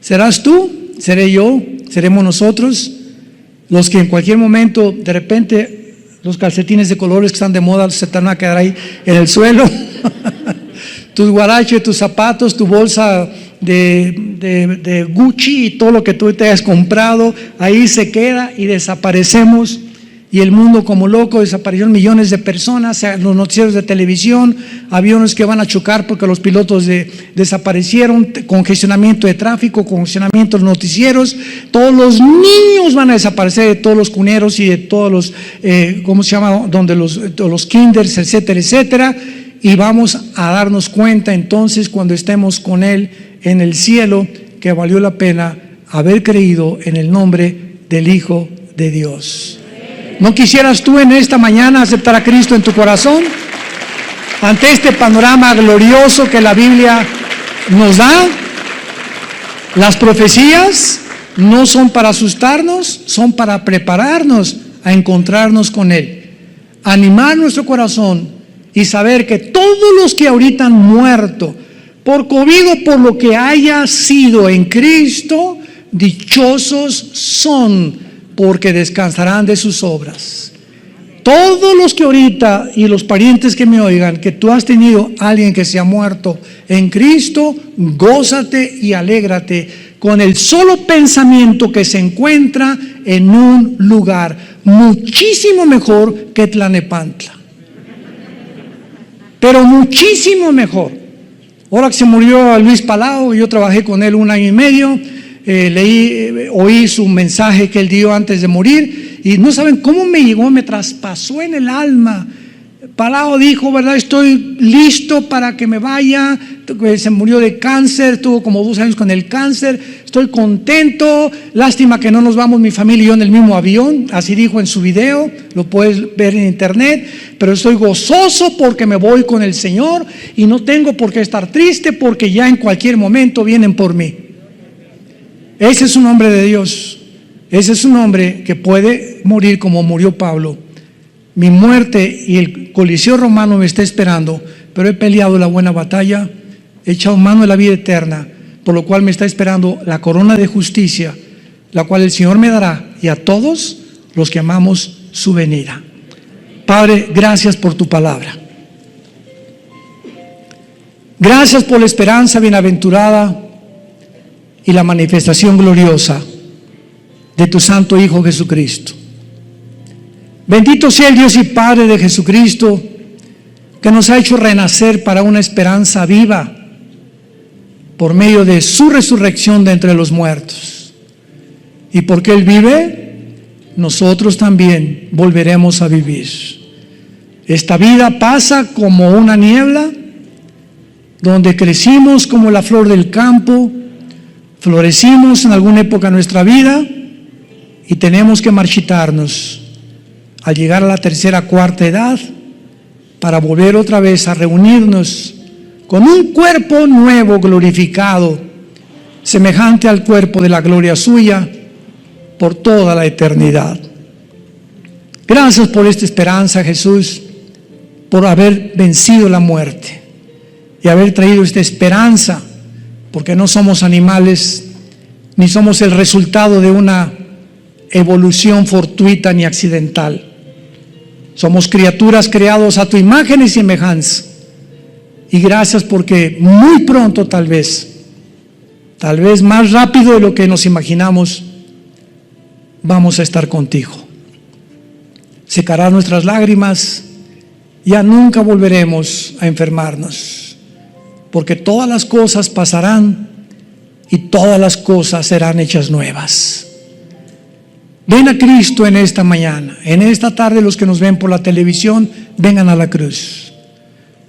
¿Serás tú? ¿Seré yo? ¿Seremos nosotros? Los que en cualquier momento, de repente, los calcetines de colores que están de moda se te van a quedar ahí en el suelo. Tus guaraches, tus zapatos, tu bolsa de Gucci y todo lo que tú te hayas comprado, ahí se queda y desaparecemos. Y el mundo como loco, desaparecieron millones de personas, los noticieros de televisión, aviones que van a chocar porque los pilotos desaparecieron, congestionamiento de tráfico, congestionamiento de los noticieros, todos los niños van a desaparecer de todos los cuneros y de todos los, ¿cómo se llama? Los kinders, etcétera, etcétera. Y vamos a darnos cuenta entonces cuando estemos con Él en el cielo que valió la pena haber creído en el nombre del Hijo de Dios. ¿No quisieras tú en esta mañana aceptar a Cristo en tu corazón? Ante este panorama glorioso que la Biblia nos da, las profecías no son para asustarnos, son para prepararnos a encontrarnos con Él. Animar nuestro corazón y saber que todos los que ahorita han muerto por COVID o por lo que haya sido en Cristo, dichosos son, porque descansarán de sus obras. Todos los que ahorita y los parientes que me oigan, que tú has tenido alguien que se ha muerto en Cristo, gózate y alégrate con el solo pensamiento que se encuentra en un lugar muchísimo mejor que Tlalnepantla. Pero muchísimo mejor. Ahora que se murió Luis Palau, yo trabajé con él 1 año y medio. Oí su mensaje que él dio antes de morir y no saben cómo me llegó, me traspasó en el alma. Palau dijo, ¿verdad? Estoy listo para que me vaya. Se murió de cáncer, tuvo como 2 años con el cáncer. Estoy contento, lástima que no nos vamos mi familia y yo en el mismo avión. Así dijo en su video, lo puedes ver en internet. Pero estoy gozoso porque me voy con el Señor y no tengo por qué estar triste porque ya en cualquier momento vienen por mí. Ese es un hombre de Dios. Ese es un hombre que puede morir como murió Pablo. Mi muerte y el Coliseo romano me está esperando, pero he peleado la buena batalla, he echado mano de la vida eterna, por lo cual me está esperando la corona de justicia, la cual el Señor me dará, y a todos los que amamos su venida. Padre, gracias por tu palabra. Gracias por la esperanza bienaventurada y la manifestación gloriosa de tu Santo Hijo Jesucristo. Bendito sea el Dios y Padre de Jesucristo, que nos ha hecho renacer para una esperanza viva por medio de su resurrección de entre los muertos. Y porque Él vive, nosotros también volveremos a vivir. Esta vida pasa como una niebla, donde crecimos como la flor del campo, florecimos en alguna época de nuestra vida y tenemos que marchitarnos al llegar a la 3ª, 4ª edad para volver otra vez a reunirnos con un cuerpo nuevo, glorificado, semejante al cuerpo de la gloria suya por toda la eternidad. Gracias por esta esperanza, Jesús, por haber vencido la muerte y haber traído esta esperanza, porque no somos animales, ni somos el resultado de una evolución fortuita ni accidental. Somos criaturas creados a tu imagen y semejanza. Y gracias porque muy pronto tal vez más rápido de lo que nos imaginamos, vamos a estar contigo. Secarás nuestras lágrimas, ya nunca volveremos a enfermarnos, porque todas las cosas pasarán y todas las cosas serán hechas nuevas. Ven a Cristo en esta mañana, en esta tarde. Los que nos ven por la televisión, vengan a la cruz.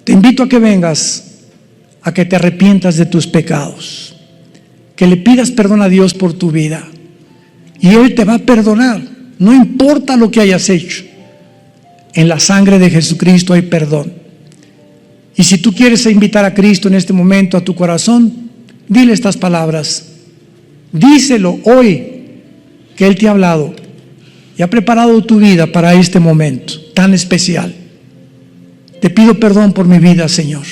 Te invito a que vengas, a que te arrepientas de tus pecados, que le pidas perdón a Dios por tu vida, y Él te va a perdonar, no importa lo que hayas hecho. En la sangre de Jesucristo hay perdón. Y si tú quieres invitar a Cristo en este momento a tu corazón, dile estas palabras, díselo hoy, que Él te ha hablado y ha preparado tu vida para este momento tan especial. Te pido perdón por mi vida, Señor.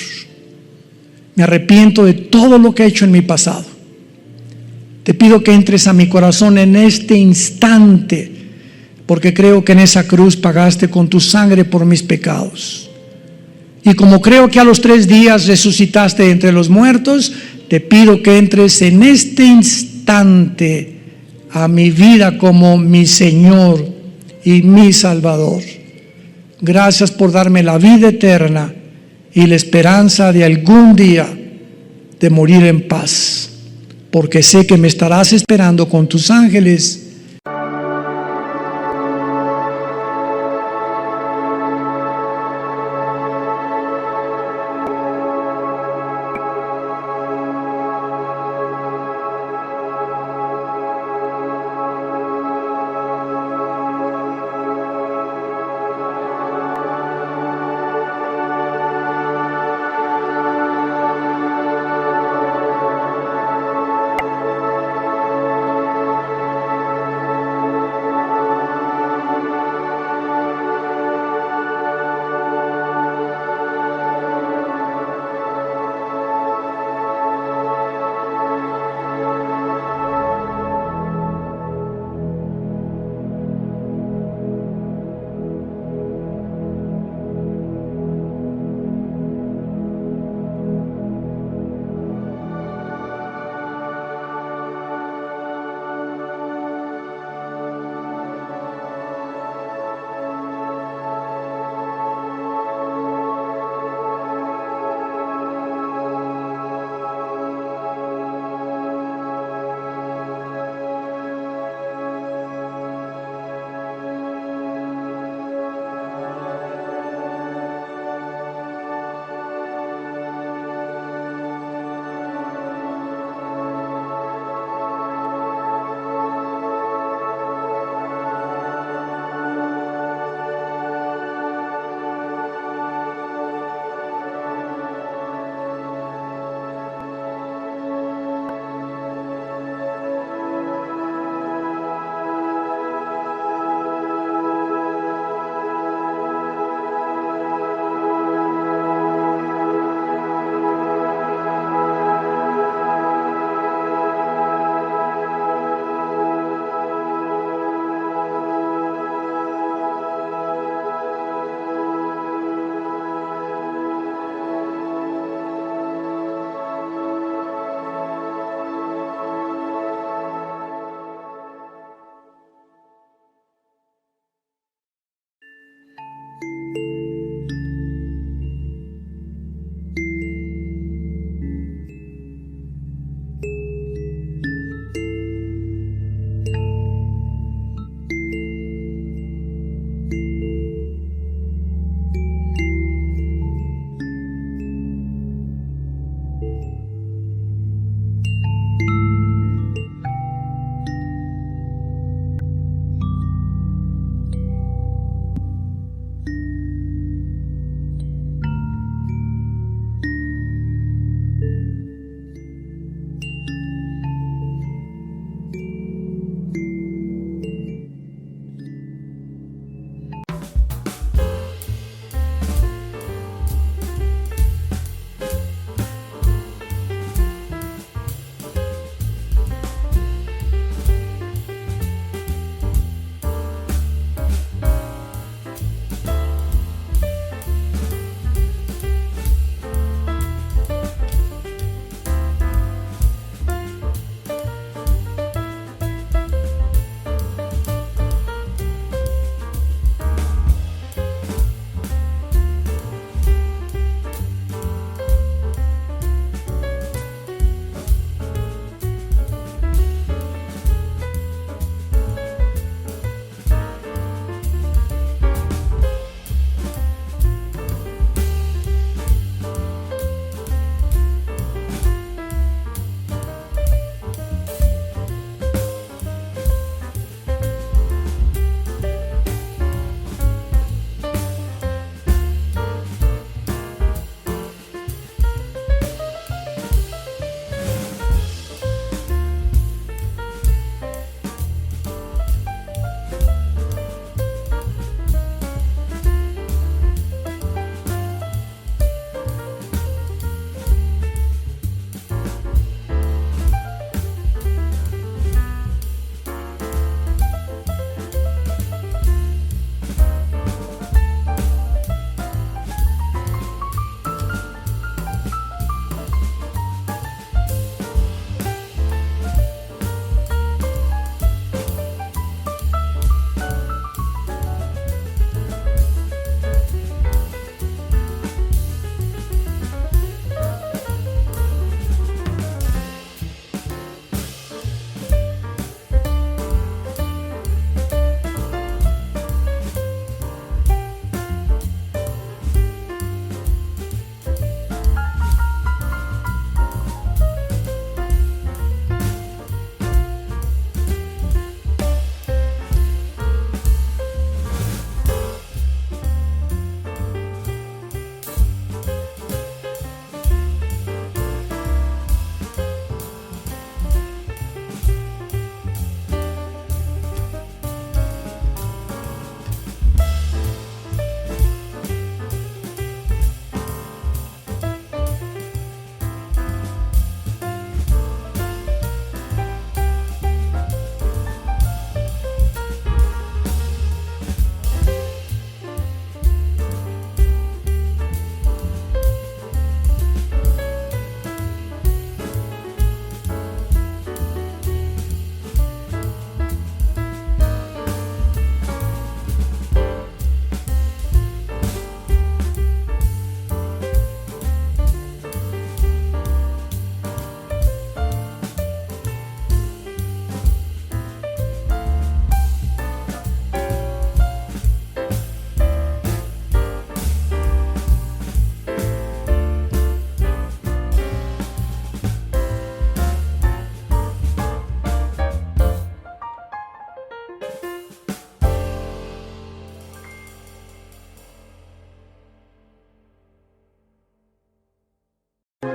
Me arrepiento de todo lo que he hecho en mi pasado. Te pido que entres a mi corazón en este instante, porque creo que en esa cruz pagaste con tu sangre por mis pecados. Y como creo que a los 3 días resucitaste de entre los muertos, te pido que entres en este instante a mi vida como mi Señor y mi Salvador. Gracias por darme la vida eterna y la esperanza de algún día de morir en paz, porque sé que me estarás esperando con tus ángeles